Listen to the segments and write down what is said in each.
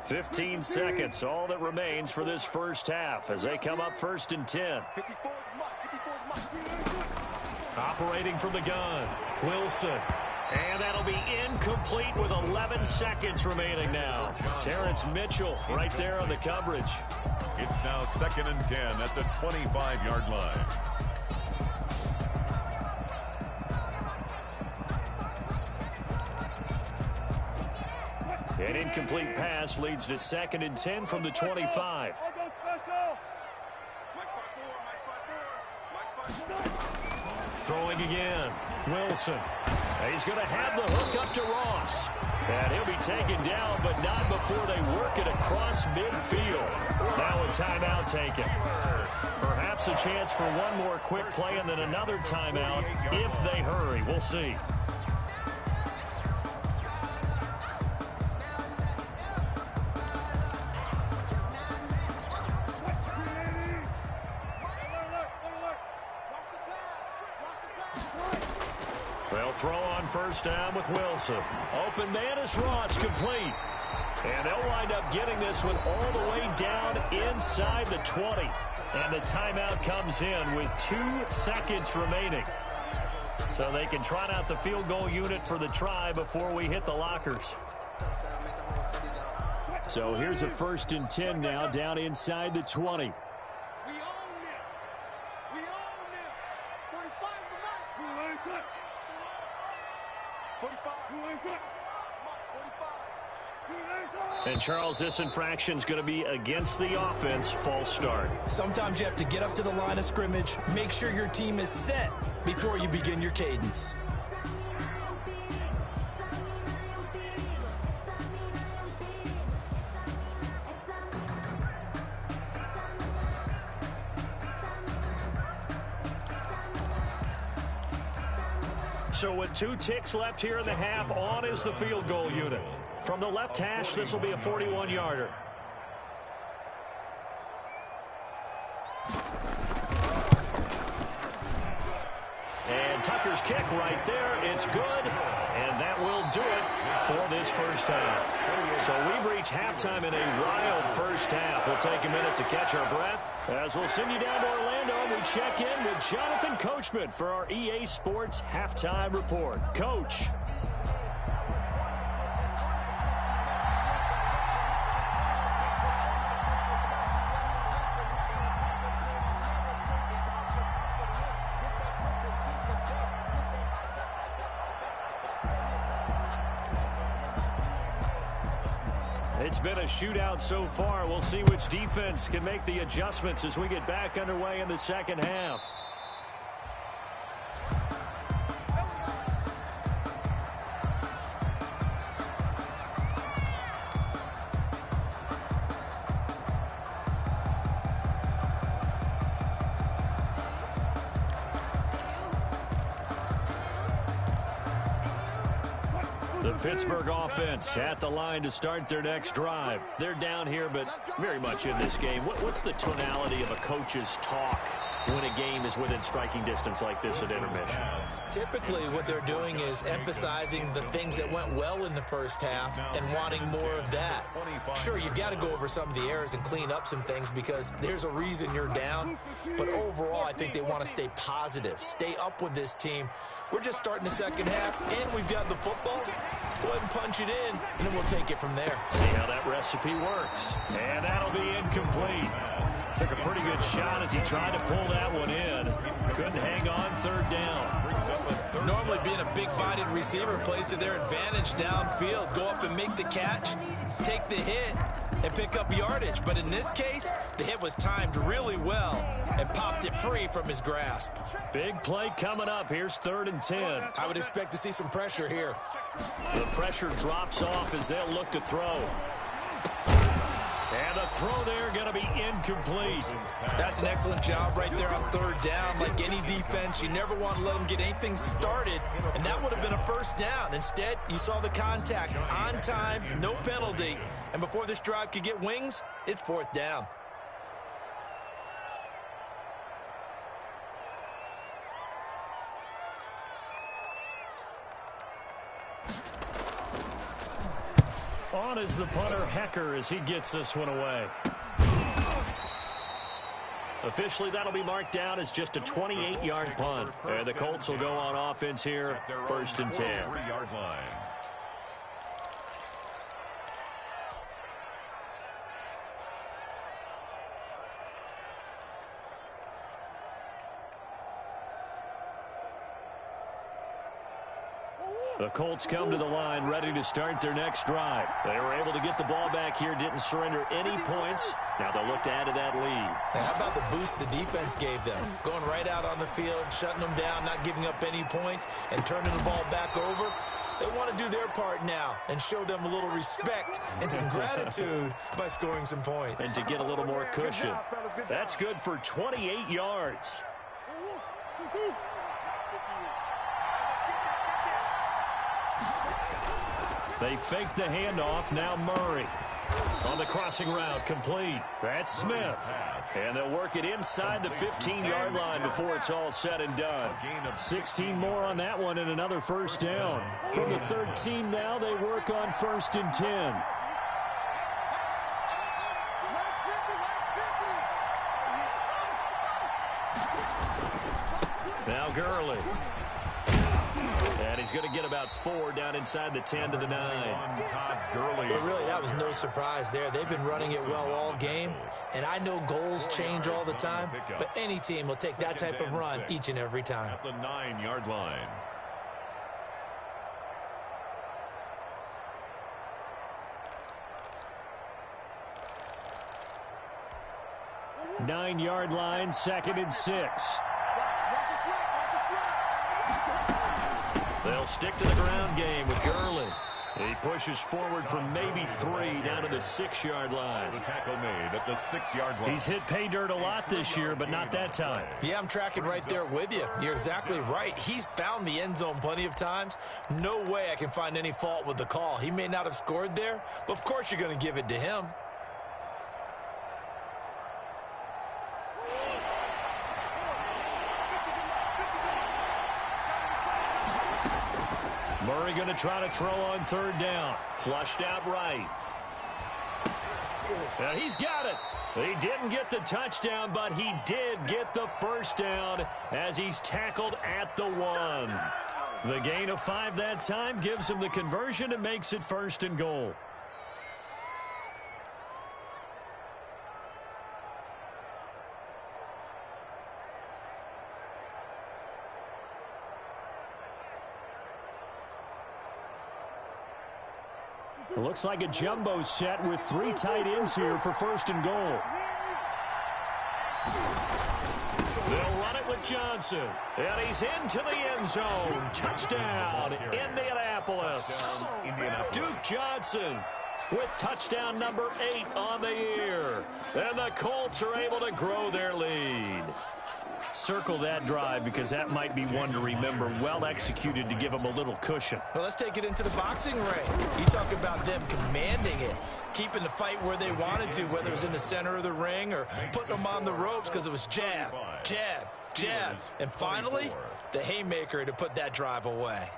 15 seconds, all that remains for this first half as they come up 1st and 10. Operating from the gun, Wilson. And that'll be incomplete with 11 seconds remaining now. Terrence Mitchell right there on the coverage. It's now 2nd and 10 at the 25-yard line. An incomplete pass leads to 2nd and 10 from the 25. Throwing again, Wilson. He's going to have the hook up to Ross. And he'll be taken down, but not before they work it across midfield. Now a timeout taken. Perhaps a chance for one more quick play and then another timeout if they hurry. We'll see. They'll throw on 1st down with Wilson. Open man is Ross, complete. And they'll wind up getting this one all the way down inside the 20. And the timeout comes in with 2 seconds remaining. So they can trot out the field goal unit for the try before we hit the lockers. So here's a 1st and 10 now down inside the 20. And, Charles, this infraction is going to be against the offense. False start. Sometimes you have to get up to the line of scrimmage, make sure your team is set before you begin your cadence. So with 2 ticks left here in the half, on is the field goal unit. From the left hash, this will be a 41-yarder. And Tucker's kick right there. It's good. And that will do it for this first half. So we've reached halftime in a wild first half. We'll take a minute to catch our breath as we'll send you down to Orlando and we check in with Jonathan Coachman for our EA Sports Halftime Report. Coach. It's been a shootout so far. We'll see which defense can make the adjustments as we get back underway in the second half. The Pittsburgh offense at the line to start their next drive. They're down here, but very much in this game. What's the tonality of a coach's talk when a game is within striking distance like this at intermission? Typically, what they're doing is emphasizing the things that went well in the first half and wanting more of that. Sure, you've got to go over some of the errors and clean up some things because there's a reason you're down. But overall, I think they want to stay positive, stay up with this team. We're just starting the second half, and we've got the football. Let's go ahead and punch it in, and then we'll take it from there. See how that recipe works. And that'll be incomplete. Took a pretty good shot as he tried to pull that one in. Couldn't hang on 3rd down. Normally being a big-bodied receiver plays to their advantage downfield. Go up and make the catch, take the hit, and pick up yardage. But in this case, the hit was timed really well and popped it free from his grasp. Big play coming up. Here's 3rd and 10. I would expect to see some pressure here. The pressure drops off as they'll look to throw. And the throw there going to be incomplete. That's an excellent job right there on 3rd down. Like any defense, you never want to let them get anything started, and that would have been a 1st down. Instead, you saw the contact on time, no penalty, and before this drive could get wings, it's 4th down. On is the punter, Hecker, as he gets this one away. Officially, that'll be marked down as just a 28-yard punt. And the Colts will go on offense here, 1st and 10. Yard line. The Colts come to the line ready to start their next drive. They were able to get the ball back here, didn't surrender any points. Now they'll look to add to that lead. How about the boost the defense gave them? Going right out on the field, shutting them down, not giving up any points, and turning the ball back over. They want to do their part now and show them a little respect and some gratitude by scoring some points. And to get a little more cushion. That's good for 28 yards. They fake the handoff. Now Murray on the crossing route, complete. That's Smith. And they'll work it inside the 15-yard line before it's all said and done. 16 more on that one and another 1st down. From the 13 now, they work on 1st and 10. Now Gurley. And he's going to get about 4 down inside the 10 to the 9. Todd Gurley. But really, that was no surprise there. They've been running it well all game, and I know goals change all the time, but any team will take that type of run each and every time. At the 9-yard line. Nine-yard line, 2nd and 6. They'll stick to the ground game with Gurley. He pushes forward from maybe 3 down to the 6-yard line. The tackle made at the 6-yard line. He's hit pay dirt a lot this year, but not that time. Yeah, I'm tracking right there with you. You're exactly right. He's found the end zone plenty of times. No way I can find any fault with the call. He may not have scored there, but of course you're going to give it to him. Murray going to try to throw on 3rd down. Flushed out right. He's got it. He didn't get the touchdown, but he did get the 1st down as he's tackled at the 1. The gain of 5 that time gives him the conversion and makes it 1st and goal. It looks like a jumbo set with 3 tight ends here for 1st and goal. They'll run it with Johnson. And he's into the end zone. Touchdown, Indianapolis. Duke Johnson with touchdown number 8 on the year. And the Colts are able to grow their lead. Circle that drive because that might be one to remember. Well executed to give them a little cushion. Well, let's take it into the boxing ring. You talk about them commanding it, keeping the fight where they wanted to, whether it was in the center of the ring or putting them on the ropes because it was jab, jab, jab. And finally, the haymaker to put that drive away.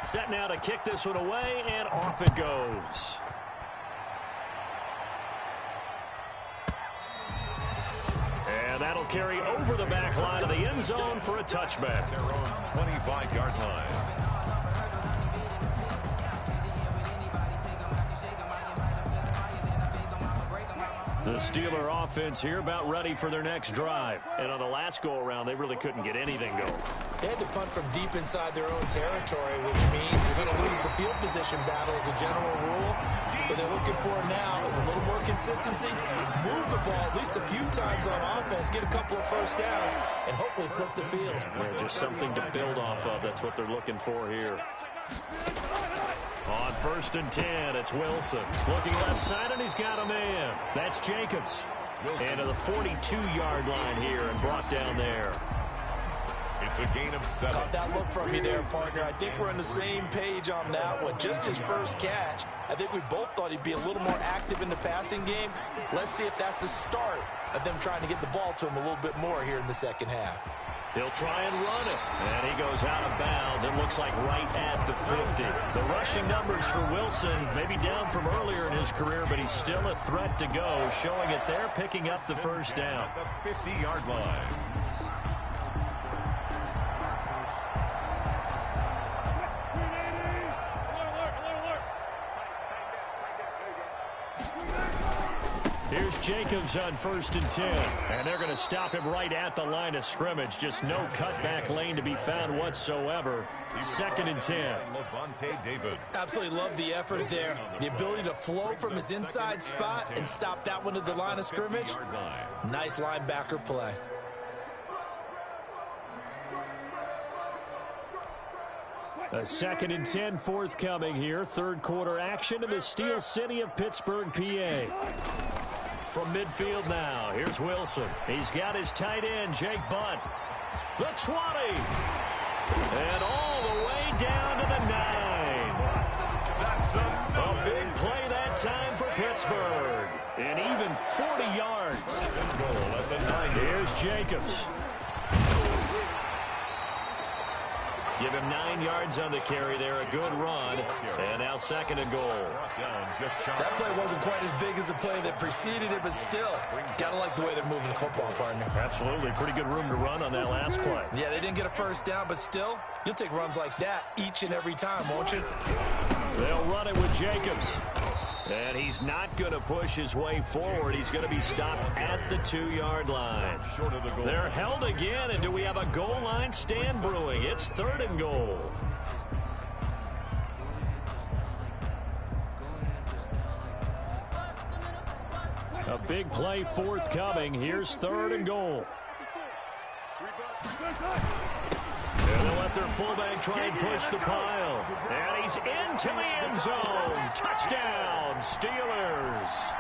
Set now to kick this one away, and off it goes. And that'll carry over the back line of the end zone for a touchback. Their own 25-yard line. The Steeler offense here about ready for their next drive. And on the last go-around, they really couldn't get anything going. They had to punt from deep inside their own territory, which means you're going to lose the field position battle as a general rule. What they're looking for now is a little more consistency, move the ball at least a few times on offense, get a couple of 1st downs, and hopefully flip the field. Yeah, just something to build off of. That's what they're looking for here. On 1st and 10, it's Wilson. Looking left side, and he's got a man. That's Jacobs. And to the 42-yard line here and brought down there. It's a gain of 7. Caught that look from you there, partner. I think we're on the same page on that one. Just his first catch. I think we both thought he'd be a little more active in the passing game. Let's see if that's the start of them trying to get the ball to him a little bit more here in the second half. He'll try and run it. And he goes out of bounds. It looks like right at the 50. The rushing numbers for Wilson, maybe down from earlier in his career, but he's still a threat to go, showing it there, picking up the first down. At the 50-yard line. Here's Jacobs on 1st and 10. And they're going to stop him right at the line of scrimmage. Just no cutback lane to be found whatsoever. 2nd and 10. Absolutely love the effort there. The ability to flow from his inside spot and stop that one at the line of scrimmage. Nice linebacker play. A 2nd and 10 forthcoming here. Third quarter action in the Steel City of Pittsburgh, PA. From midfield now, here's Wilson. He's got his tight end, Jake Butt. The 20. And all the way down to the 9. That's a big play that time for Pittsburgh. And even 40 yards. Goal at the 9. Here's Jacobs. Give him 9 yards on the carry there. A good run. And now 2nd and goal. That play wasn't quite as big as the play that preceded it, but still, gotta like the way they're moving the football, partner. Absolutely. Pretty good room to run on that last play. Yeah, they didn't get a first down, but still, you'll take runs like that each and every time, won't you? They'll run it with Jacobs. And he's not going to push his way forward. He's going to be stopped at the 2-yard line. They're held again, and do we have a goal line stand brewing? It's 3rd and goal. A big play forthcoming. Here's 3rd and goal. And they'll let their fullback try and push the pile. And he's into the end zone. Touchdown, Steelers.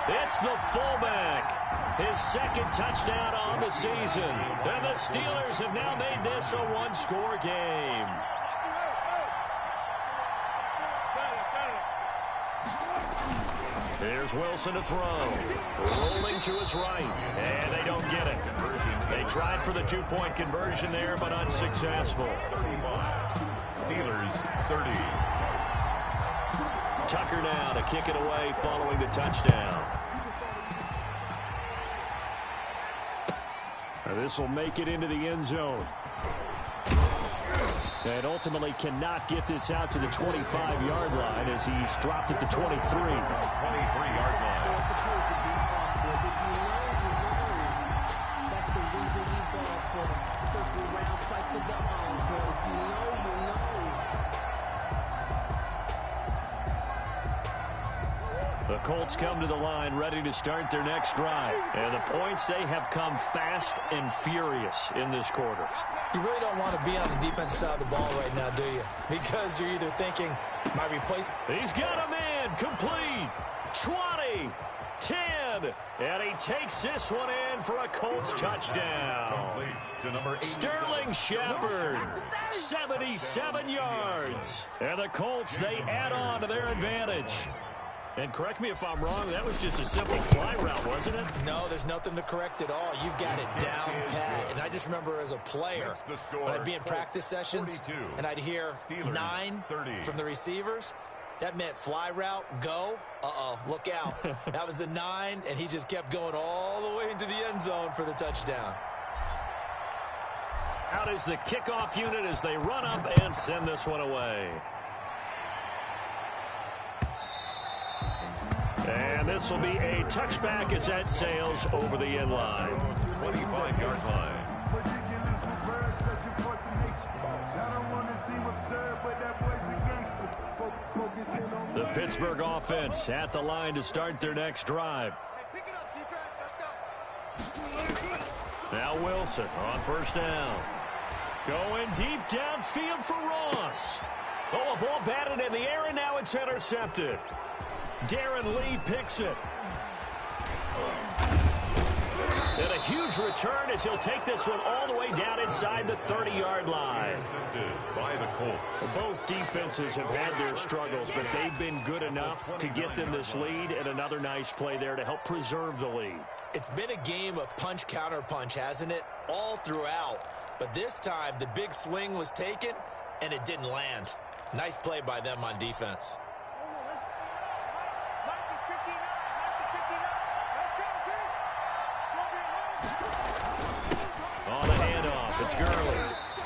It's the fullback. His 2nd touchdown on the season. And the Steelers have now made this a 1-score game. Here's Wilson to throw. Rolling to his right. And they don't get it. They tried for the 2-point conversion there, but unsuccessful. Steelers 30. Tucker now to kick it away following the touchdown. This will make it into the end zone. And ultimately cannot get this out to the 25-yard line as he's dropped at the 23. 23-yard line. The Colts come to the line ready to start their next drive. And the points, they have come fast and furious in this quarter. You really don't want to be on the defensive side of the ball right now, do you? Because you're either thinking, my replacement. He's got a man, complete, 20, 10, and he takes this one in for a Colts touchdown. Sterling Shepard, 77 yards. And the Colts, they add on to their advantage. And correct me if I'm wrong, that was just a simple fly route, wasn't it? No, there's nothing to correct at all. You've got it down pat. And I just remember as a player, when I'd be in practice sessions and I'd hear 9 from the receivers, that meant fly route, go. Uh-oh, look out. That was the 9, and he just kept going all the way into the end zone for the touchdown. Out is the kickoff unit as they run up and send this one away. And this will be a touchback as that sails over the end line. 25-yard line. The Pittsburgh offense at the line to start their next drive. Now Wilson on 1st down. Going deep downfield for Ross. Oh, a ball batted in the air, and now it's intercepted. Darren Lee picks it. And a huge return as he'll take this one all the way down inside the 30-yard line. By the Colts. Both defenses have had their struggles, but they've been good enough to get them this lead, and another nice play there to help preserve the lead. It's been a game of punch-counter-punch, hasn't it? All throughout. But this time, the big swing was taken, and it didn't land. Nice play by them on defense. On the handoff, it's Gurley.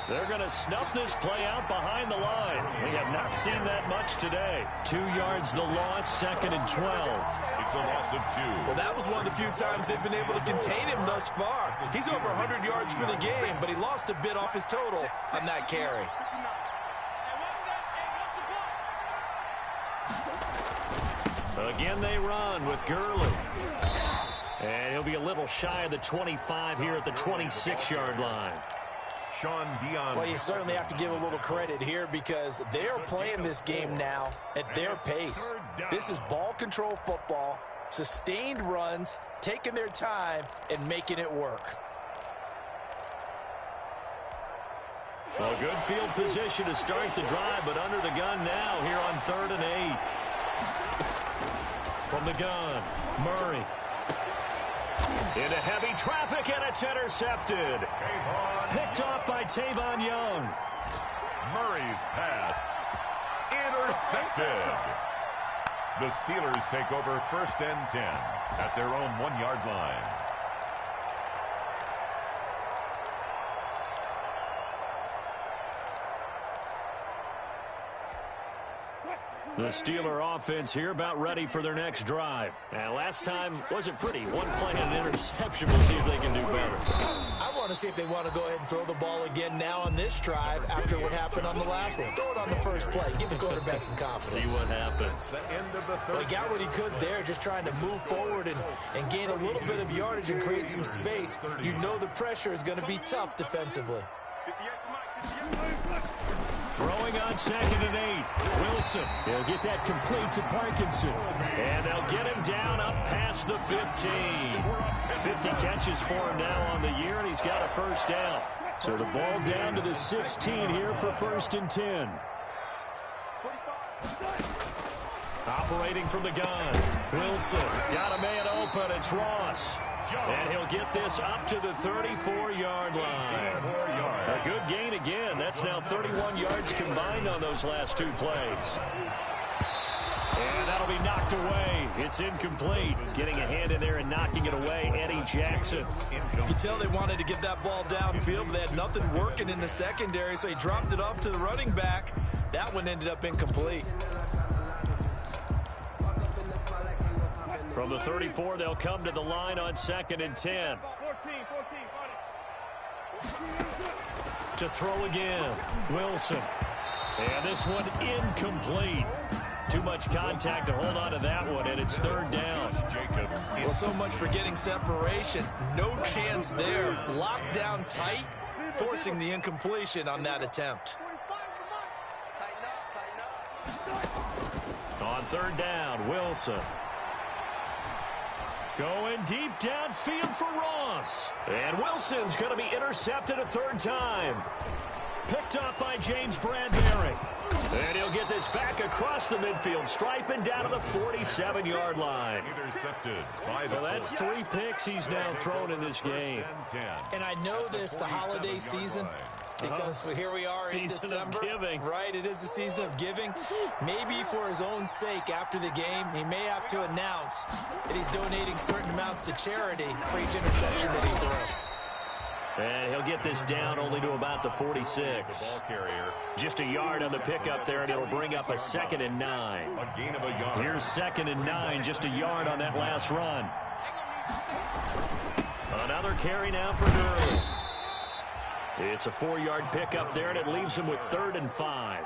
They're going to snuff this play out behind the line. We have not seen that much today. 2 yards the loss, 2nd and 12. It's a loss of 2. Well, that was one of the few times they've been able to contain him thus far. He's over 100 yards for the game, but he lost a bit off his total on that carry. Again, they run with Gurley. And he'll be a little shy of the 25 here at the 26-yard line. Well, you certainly have to give a little credit here because they are playing this game now at their pace. This is ball control football, sustained runs, taking their time, and making it work. Well, good field position to start the drive, but under the gun now here on 3rd and 8. From the gun, Murray. Into heavy traffic, and it's intercepted. Picked off by Tavon Young. Murray's pass intercepted. The Steelers take over 1st and 10 at their own 1-yard line. The Steeler offense here about ready for their next drive. And last time wasn't pretty. One play and an interception. We'll see if they can do better. I want to see if they want to go ahead and throw the ball again now on this drive after what happened on the last one. Throw it on the first play. Give the quarterback some confidence. See what happens. Well, he got what he could there, just trying to move forward and gain a little bit of yardage and create some space. You know the pressure is going to be tough defensively. Throwing on 2nd and 8. Wilson. He'll get that complete to Parkinson. And they'll get him down up past the 15. 50 catches for him now on the year, and he's got a first down. So the ball down to the 16 here for 1st and 10. Operating from the gun. Wilson. Got a man open. It's Ross. And he'll get this up to the 34-yard line. A good gain again. That's now 31 yards combined on those last 2 plays. And that'll be knocked away. It's incomplete. Getting a hand in there and knocking it away, Eddie Jackson. You could tell they wanted to get that ball downfield, but they had nothing working in the secondary, so he dropped it off to the running back. That one ended up incomplete. From the 34, they'll come to the line on 2nd and 10. To throw again, Wilson. And this one incomplete. Too much contact to hold on to that one, and it's 3rd down. Well, so much for getting separation. No chance there. Locked down tight, forcing the incompletion on that attempt. On 3rd down, Wilson. Going deep downfield for Ross. And Wilson's going to be intercepted a 3rd time. Picked off by James Bradbury. And he'll get this back across the midfield stripe and down to the 47-yard line. Intercepted by the Well, that's 3 picks he's now thrown in this game. And I know this, the holiday season, because here we are in December. Season of giving. Right, it is the season of giving. Maybe for his own sake after the game, he may have to announce that he's donating certain amounts to charity for each interception that he throws. And he'll get this down only to about the 46. Ball carrier. Just a yard on the pickup there, and it'll bring up a 2nd and 9. A gain of a yard. Here's 2nd and 9, just a yard on that last run. Another carry now for Gurley. It's a 4-yard pickup there, and it leaves him with 3rd and 5.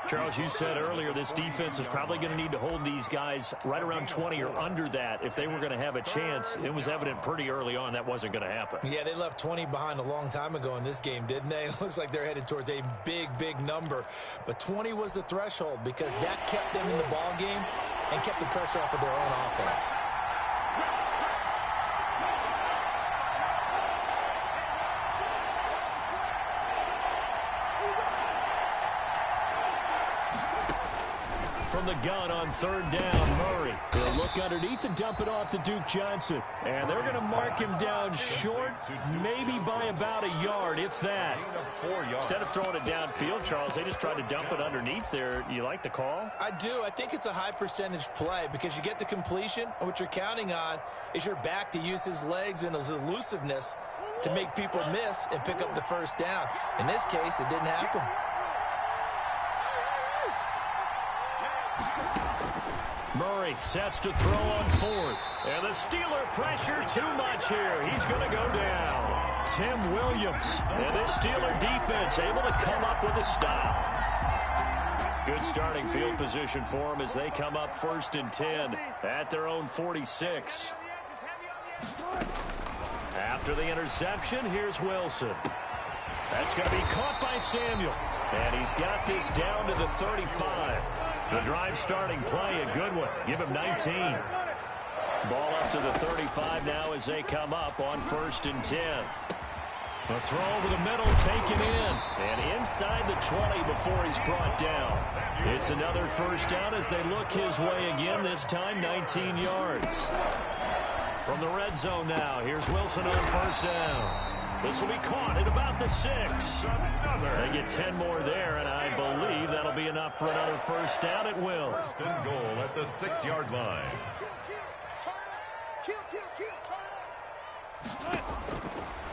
Charles, you said earlier this defense is probably going to need to hold these guys right around 20 or under that if they were going to have a chance. It was evident pretty early on that wasn't going to happen. Yeah, they left 20 behind a long time ago in this game, didn't they? It looks like they're headed towards a big, big number. But 20 was the threshold because that kept them in the ball game and kept the pressure off of their own offense. from the gun on third down. Murray. They'll look underneath and dump it off to Duke Johnson. And they're going to mark him down short, maybe by about a yard, if that. Instead of throwing it downfield, Charles, they just tried to dump it underneath there. You like the call? I do. I think it's a high percentage play because you get the completion, and what you're counting on is your back to use his legs and his elusiveness to make people miss and pick up the first down. In this case, it didn't happen. Murray sets to throw on fourth. And the Steeler pressure too much here. He's going to go down. Tim Williams. And this Steeler defense able to come up with a stop. Good starting field position for them as they come up 1st and 10 at their own 46. After the interception, here's Wilson. That's going to be caught by Samuel. And he's got this down to the 35. The drive starting play, a good one. Give him 19. Ball up to the 35 now as they come up on 1st and 10. A throw over the middle taken in. And inside the 20 before he's brought down. It's another first down as they look his way again, this time 19 yards. From the red zone now, here's Wilson on first down. This will be caught at about the 6. They get 10 more there, and I believe that'll be enough for another first down. It will. 1st and goal at the 6-yard line.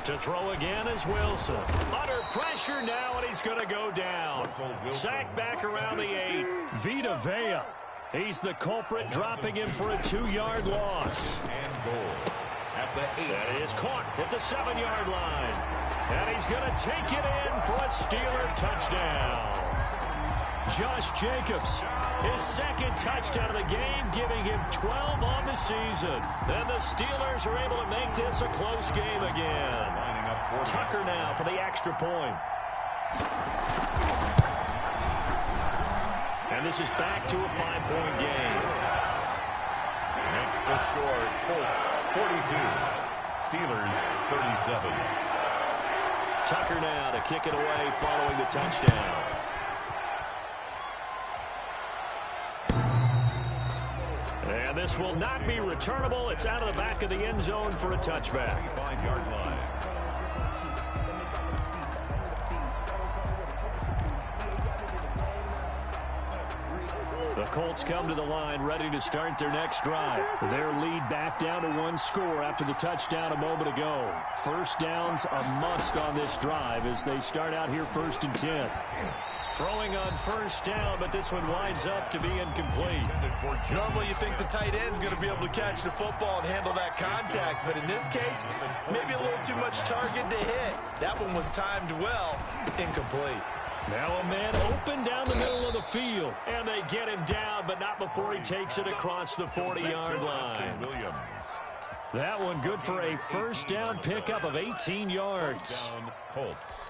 To throw again is Wilson. Under pressure now, and he's going to go down. Sacked back around the 8. Vita Vea. He's the culprit, dropping him for a 2-yard loss. And goal at the 8. That is caught at the 7-yard line. And he's going to take it in for a Steeler touchdown. Josh Jacobs, his second touchdown of the game, giving him 12 on the season. And the Steelers are able to make this a close game again. Tucker now for the extra point. And this is back to a 5-point game. Makes the score Colts 42, Steelers 37. Tucker now to kick it away following the touchdown. And this will not be returnable. It's out of the back of the end zone for a touchback. 5-yard line. The Colts come to the line ready to start their next drive. Their lead back down to 1 score after the touchdown a moment ago. First down's a must on this drive as they start out here 1st and 10. Throwing on first down, but this one winds up to be incomplete. Normally you think the tight end's going to be able to catch the football and handle that contact, but in this case, maybe a little too much target to hit. That one was timed well, incomplete. Now a man open down the middle of the field, and they get him down, but not before he takes it across the 40-yard line. That one good for a first down pickup of 18 yards. Down Colts.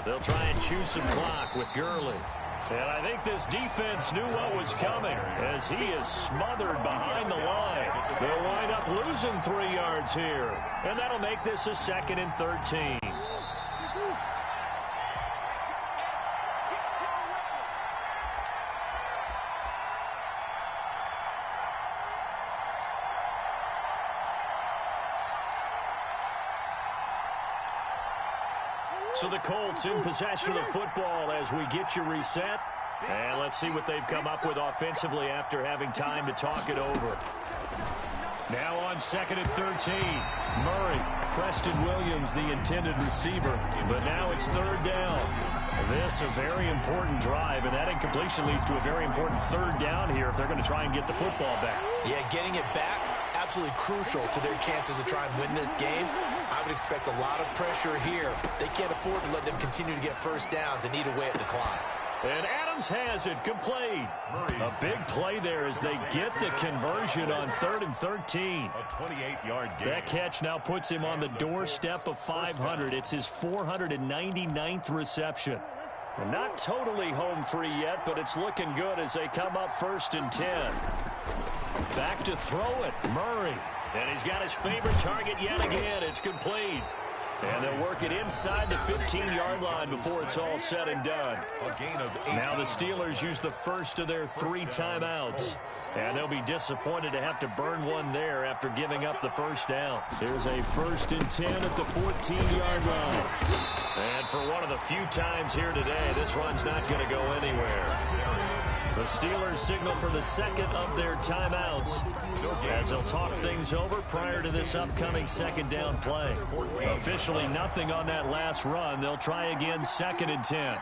They'll try and chew some clock with Gurley. And I think this defense knew what was coming as he is smothered behind the line. They'll wind up losing 3 yards here. And that'll make this a 2nd and 13. So the Colts in possession of the football as we get you reset. And let's see what they've come up with offensively after having time to talk it over. Now on 2nd and 13. Murray, Preston Williams, the intended receiver. But now it's 3rd down. This a very important drive, and that incompletion leads to a very important 3rd down here if they're going to try and get the football back. Yeah, getting it back, absolutely crucial to their chances to try and win this game. I would expect a lot of pressure here. They can't afford to let them continue to get first downs and eat away at the clock. And Adams has it complete. A big play there as they get the conversion on 3rd and 13. A 28-yard gain. That catch now puts him on the doorstep of 500. It's his 499th reception. And not totally home free yet, but it's looking good as they come up 1st and 10. Back to throw it, Murray. And he's got his favorite target yet again. It's complete. And they'll work it inside the 15-yard line before it's all said and done. A gain of 18. Now the Steelers use the first of their 3 timeouts. And they'll be disappointed to have to burn one there after giving up the first down. Here's a 1st and 10 at the 14-yard line. And for one of the few times here today, this run's not going to go anywhere. The Steelers signal for the second of their timeouts as they'll talk things over prior to this upcoming second down play. Officially nothing on that last run. They'll try again 2nd and 10.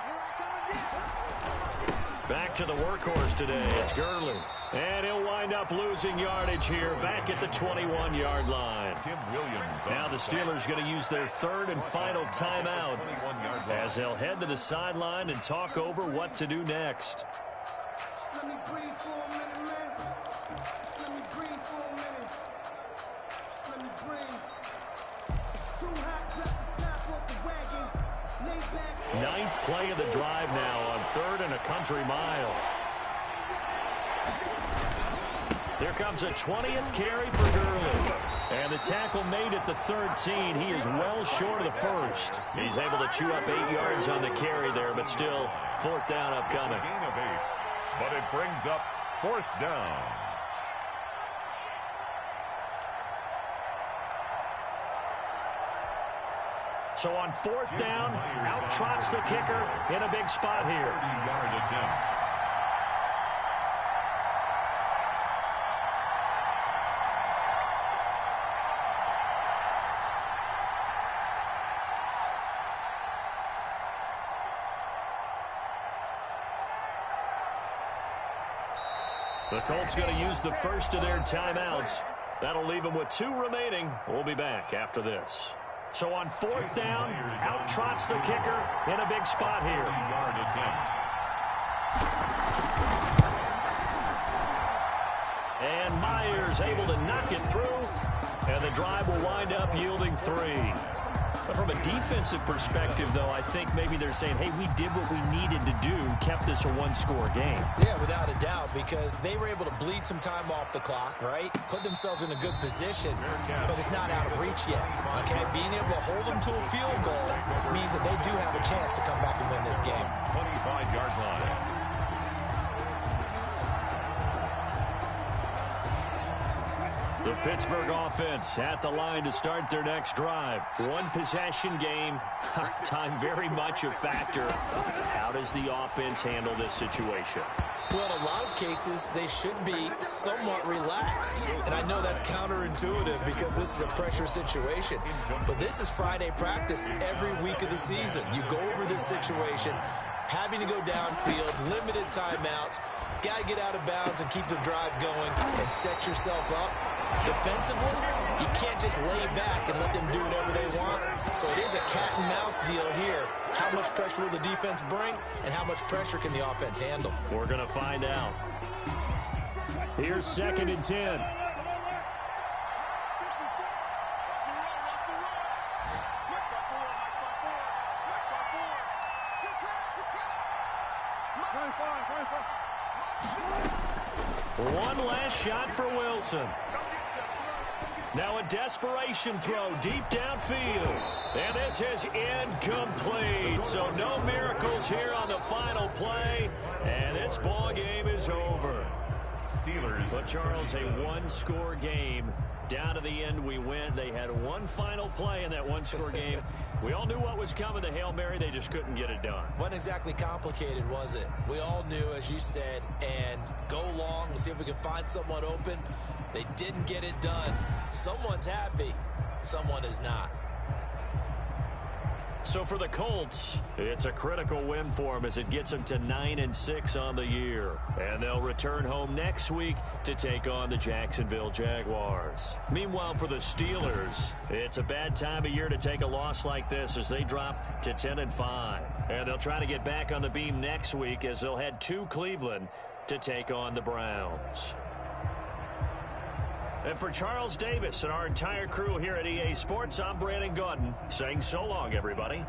Back to the workhorse today. It's Gurley. And he'll wind up losing yardage here back at the 21-yard line. Now the Steelers going to use their 3rd and final timeout as they'll head to the sideline and talk over what to do next. Let me breathe for a minute, man. Let me breathe for a minute. Let me breathe. Too hot, drop the top off the wagon. Lay back. 9th play of the drive now on 3rd and a country mile. Here comes a 20th carry for Gurley. And the tackle made at the 13. He is well short of the first. He's able to chew up 8 yards on the carry there, but still 4th down upcoming. Gain of 8. But it brings up 4th down. So on 4th down, out trots the kicker in a big spot here. 30-yard attempt. The Colts going to use the first of their timeouts. That'll leave them with 2 remaining. We'll be back after this. So on 4th down, out trots the kicker in a big spot here. 30-yard attempt. And Myers able to knock it through. And the drive will wind up yielding 3. But from a defensive perspective, though, I think maybe they're saying, hey, we did what we needed to do, kept this a 1-score game. Yeah, without a doubt, because they were able to bleed some time off the clock, right? Put themselves in a good position, but it's not out of reach yet, okay? Being able to hold them to a field goal means that they do have a chance to come back and win this game. 25-yard line. The Pittsburgh offense at the line to start their next drive. 1 possession game. Time very much a factor. How does the offense handle this situation? Well, in a lot of cases, they should be somewhat relaxed. And I know that's counterintuitive because this is a pressure situation. But this is Friday practice every week of the season. You go over this situation, having to go downfield, limited timeouts, got to get out of bounds and keep the drive going and set yourself up. Defensively, you can't just lay back and let them do whatever they want. So it is a cat and mouse deal here. How much pressure will the defense bring, and how much pressure can the offense handle? We're going to find out. Here's 2nd and 10. One last shot for Wilson. Now a desperation throw deep downfield. And this is incomplete. So no miracles here on the final play. And this ball game is over. Steelers. But Charles, a 1-score game. Down to the end we went. They had one final play in that 1-score game. We all knew what was coming, the Hail Mary. They just couldn't get it done. Wasn't exactly complicated, was it? We all knew, as you said, and go long and see if we can find someone open. They didn't get it done. Someone's happy. Someone is not. So for the Colts, it's a critical win for them as it gets them to 9-6 on the year. And they'll return home next week to take on the Jacksonville Jaguars. Meanwhile, for the Steelers, it's a bad time of year to take a loss like this as they drop to 10-5. And they'll try to get back on the beam next week as they'll head to Cleveland to take on the Browns. And for Charles Davis and our entire crew here at EA Sports, I'm Brandon Gaudin saying so long, everybody.